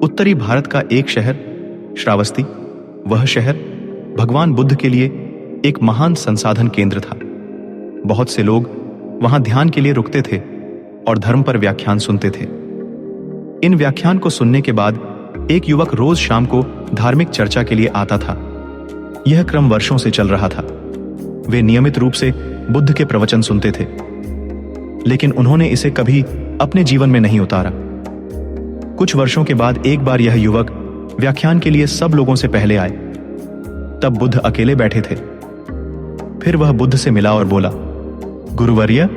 उत्तरी भारत का एक शहर श्रावस्ती, वह शहर भगवान बुद्ध के लिए एक महान संसाधन केंद्र था। बहुत से लोग वहां ध्यान के लिए रुकते थे और धर्म पर व्याख्यान सुनते थे। इन व्याख्यान को सुनने के बाद एक युवक रोज शाम को धार्मिक चर्चा के लिए आता था। यह क्रम वर्षों से चल रहा था। वे नियमित रूप से बुद्ध के प्रवचन सुनते थे, लेकिन उन्होंने इसे कभी अपने जीवन में नहीं उतारा। कुछ वर्षों के बाद एक बार यह युवक व्याख्यान के लिए सब लोगों से पहले आए। तब बुद्ध अकेले बैठे थे। फिर वह बुद्ध से मिला और बोला, गुरुवर्य,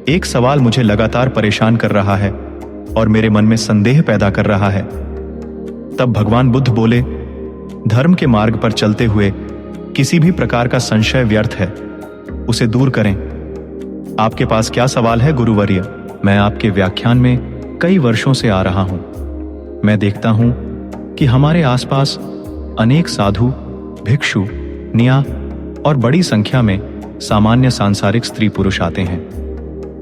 एक सवाल मुझे लगातार परेशान कर रहा है और मेरे मन में संदेह पैदा कर रहा है। तब भगवान बुद्ध बोले, धर्म के मार्ग पर चलते हुए किसी भी प्रकार का संशय व्यर्थ है, उसे दूर करें। आपके पास क्या सवाल है गुरुवर्य? मैं आपके व्याख्यान में कई वर्षों से आ रहा हूं। मैं देखता हूं कि हमारे आसपास अनेक साधु, भिक्षु, निया और बड़ी संख्या में सामान्य सांसारिक स्त्री पुरुष आते हैं।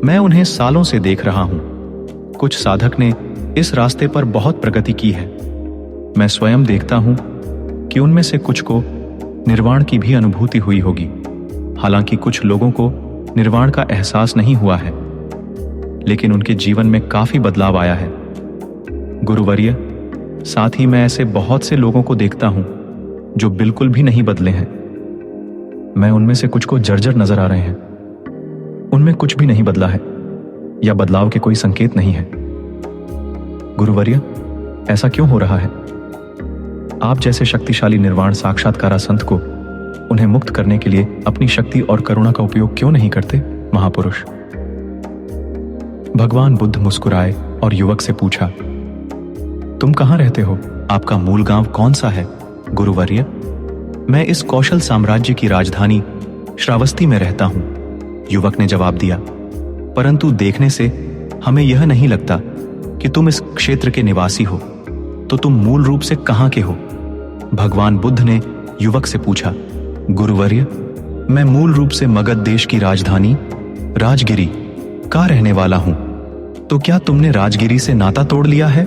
मैं उन्हें सालों से देख रहा हूं। कुछ साधक ने इस रास्ते पर बहुत प्रगति की है। मैं स्वयं देखता हूं कि उनमें से कुछ को निर्वाण की भी अनुभूति हुई होगी। हालांकि कुछ लोगों को निर्वाण का एहसास नहीं हुआ है, लेकिन उनके जीवन में काफी बदलाव आया है। गुरुवर्य, साथ ही मैं ऐसे बहुत से लोगों को देखता हूं जो बिल्कुल भी नहीं बदले हैं। मैं उनमें से कुछ को जर्जर नजर आ रहे हैं। उनमें कुछ भी नहीं बदला है या बदलाव के कोई संकेत नहीं है। गुरुवर्य, ऐसा क्यों हो रहा है? आप जैसे शक्तिशाली निर्वाण साक्षात्कारा संत को उन्हें मुक्त करने के लिए अपनी शक्ति और करुणा का उपयोग क्यों नहीं करते, महापुरुष? भगवान बुद्ध मुस्कुराए और युवक से पूछा, तुम कहां रहते हो? आपका मूल गांव कौन सा है? गुरुवर्य, मैं इस कौशल साम्राज्य की राजधानी श्रावस्ती में रहता हूं, युवक ने जवाब दिया। परंतु देखने से हमें यह नहीं लगता कि तुम इस क्षेत्र के निवासी हो, तो तुम मूल रूप से कहां के हो? भगवान बुद्ध ने युवक से पूछा। गुरुवर्य, मैं मूल रूप से मगध देश की राजधानी राजगिरी का रहने वाला हूं। तो क्या तुमने राजगिरी से नाता तोड़ लिया है?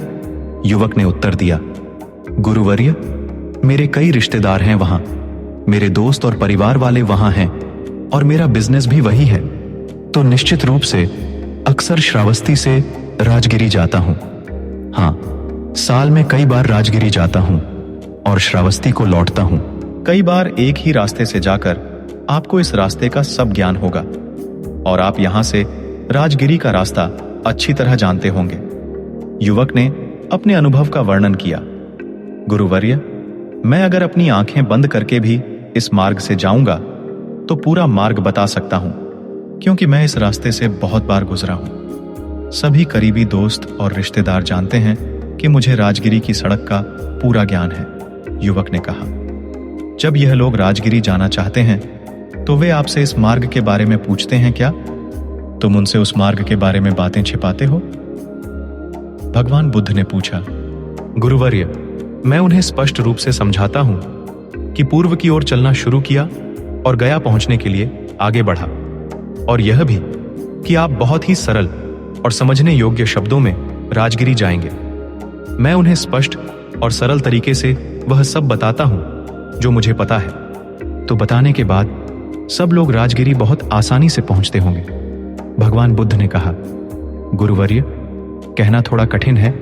युवक ने उत्तर दिया। गुरुवर्य, मेरे कई रिश्तेदार हैं वहां, मेरे दोस्त और परिवार वाले वहां हैं और मेरा बिजनेस भी वही है, तो निश्चित रूप से अक्सर श्रावस्ती से राजगिरी जाता हूं। हां, साल में कई बार राजगिरी जाता हूं और श्रावस्ती को लौटता हूं। कई बार एक ही रास्ते से जाकर आपको इस रास्ते का सब ज्ञान होगा और आप यहां से राजगिरी का रास्ता अच्छी तरह जानते होंगे। युवक ने अपने अनुभव का वर्णन किया। गुरुवर्य, मैं अगर अपनी आंखें बंद करके भी इस मार्ग से जाऊंगा तो पूरा मार्ग बता सकता हूं, क्योंकि मैं इस रास्ते से बहुत बार गुजरा हूं। सभी करीबी दोस्त और रिश्तेदार जानते हैं कि मुझे राजगिरी की सड़क का पूरा ज्ञान है, युवक ने कहा। जब यह लोग राजगिरी जाना चाहते हैं तो वे आपसे इस मार्ग के बारे में पूछते हैं क्या? तुम उनसे उस मार्ग के बारे में बातें छिपाते हो? भगवान बुद्ध ने पूछा। गुरुवर्य, मैं उन्हें स्पष्ट रूप से समझाता हूं कि पूर्व की ओर चलना शुरू किया और गया पहुंचने के लिए आगे बढ़ा, और यह भी कि आप बहुत ही सरल और समझने योग्य शब्दों में राजगिरी जाएंगे। मैं उन्हें स्पष्ट और सरल तरीके से वह सब बताता हूं जो मुझे पता है, तो बताने के बाद सब लोग राजगिरी बहुत आसानी से पहुंचते होंगे, भगवान बुद्ध ने कहा। गुरुवर्य, कहना थोड़ा कठिन है।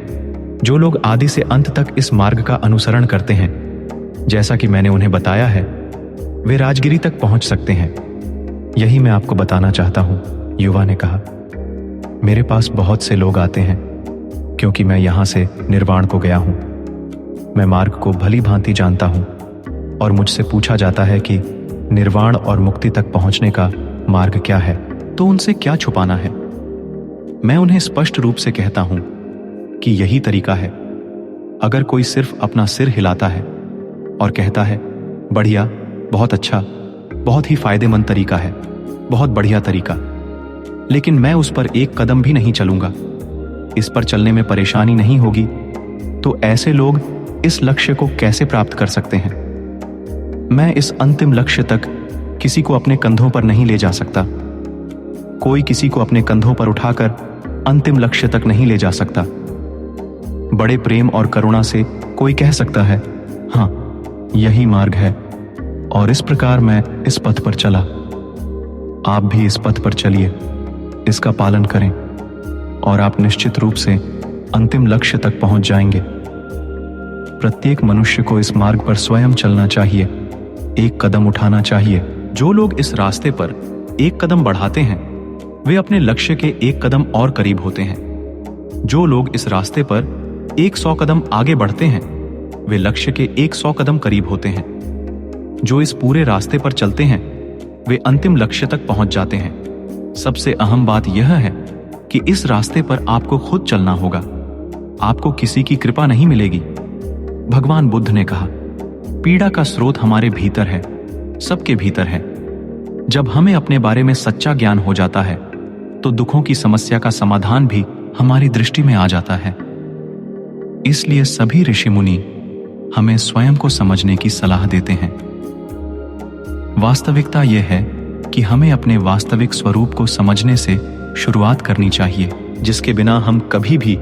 जो लोग आदि से अंत तक इस मार्ग का अनुसरण करते हैं, जैसा कि मैंने उन्हें बताया है, वे राजगिरी तक पहुंच सकते हैं। यही मैं आपको बताना चाहता हूं, युवा ने कहा। मेरे पास बहुत से लोग आते हैं क्योंकि मैं यहां से निर्वाण को गया हूं। मैं मार्ग को भली भांति जानता हूं और मुझसे पूछा जाता है कि निर्वाण और मुक्ति तक पहुंचने का मार्ग क्या है, तो उनसे क्या छुपाना है। मैं उन्हें स्पष्ट रूप से कहता हूं कि यही तरीका है। अगर कोई सिर्फ अपना सिर हिलाता है और कहता है, बढ़िया, बहुत अच्छा, बहुत ही फायदेमंद तरीका है, बहुत बढ़िया तरीका, लेकिन मैं उस पर एक कदम भी नहीं चलूंगा, इस पर चलने में परेशानी नहीं होगी, तो ऐसे लोग इस लक्ष्य को कैसे प्राप्त कर सकते हैं? मैं इस अंतिम लक्ष्य तक किसी को अपने कंधों पर नहीं ले जा सकता। कोई किसी को अपने कंधों पर उठाकर अंतिम लक्ष्य तक नहीं ले जा सकता। बड़े प्रेम और करुणा से कोई कह सकता है, हाँ, यही मार्ग है, और इस प्रकार मैं इस पथ पर चला। आप भी इस पथ पर चलिए, इसका पालन करें, और आप निश्चित रूप से अंतिम लक्ष्य तक पहुंच जाएंगे। प्रत्येक मनुष्य को इस मार्ग पर स्वयं चलना चाहिए, एक कदम उठाना चाहिए। जो लोग इस रास्ते पर एक कदम बढ़ाते हैं, वे अपने लक्ष्य के एक कदम और करीब होते हैं। जो लोग इस रास्ते पर 100 कदम आगे बढ़ते हैं, वे लक्ष्य के 100 कदम करीब होते हैं। जो इस पूरे रास्ते पर चलते हैं, वे अंतिम लक्ष्य तक पहुंच जाते हैं। सबसे अहम बात यह है कि इस रास्ते पर आपको खुद चलना होगा, आपको किसी की कृपा नहीं मिलेगी। भगवान बुद्ध ने कहा, पीड़ा का स्रोत हमारे भीतर है, सबके भीतर है। जब हमें अपने बारे में सच्चा ज्ञान हो जाता है, तो दुखों की समस्या का समाधान भी हमारी दृष्टि में आ जाता है। इसलिए सभी ऋषि मुनि हमें स्वयं को समझने की सलाह देते हैं। वास्तविकता यह है कि हमें अपने वास्तविक स्वरूप को समझने से शुरुआत करनी चाहिए, जिसके बिना हम कभी भी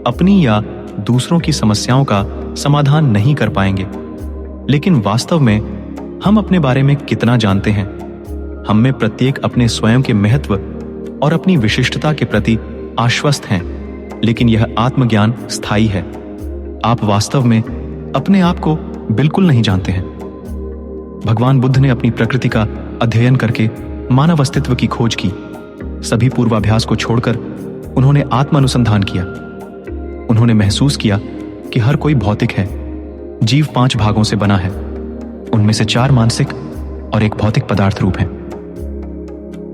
अपनी या दूसरों की समस्याओं का समाधान नहीं कर पाएंगे। लेकिन वास्तव में हम अपने बारे में कितना जानते हैं? हम में प्रत्येक अपने स्वयं के महत्व और अपनी विशिष्टता के प्रति आश्वस्त हैं, लेकिन यह आत्मज्ञान स्थायी है। आप वास्तव में अपने आप को बिल्कुल नहीं जानते हैं। भगवान बुद्ध ने अपनी प्रकृति का अध्ययन करके मानव अस्तित्व की खोज की। सभी पूर्वाभ्यास को छोड़कर उन्होंने आत्म अनुसंधान किया। उन्होंने महसूस किया कि हर कोई भौतिक है। जीव 5 भागों से बना है, उनमें से 4 मानसिक और 1 भौतिक पदार्थ रूप है।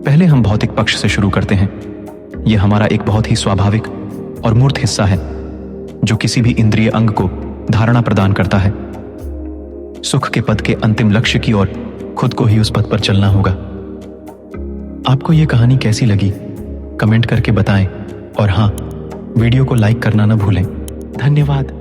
पहले हम भौतिक पक्ष से शुरू करते हैं। यह हमारा एक बहुत ही स्वाभाविक और मूर्त हिस्सा है, जो किसी भी इंद्रिय अंग को धारणा प्रदान करता है। सुख के पद के अंतिम लक्ष्य की ओर खुद को ही उस पद पर चलना होगा। आपको यह कहानी कैसी लगी? कमेंट करके बताएं, और हाँ, वीडियो को लाइक करना न भूलें। धन्यवाद।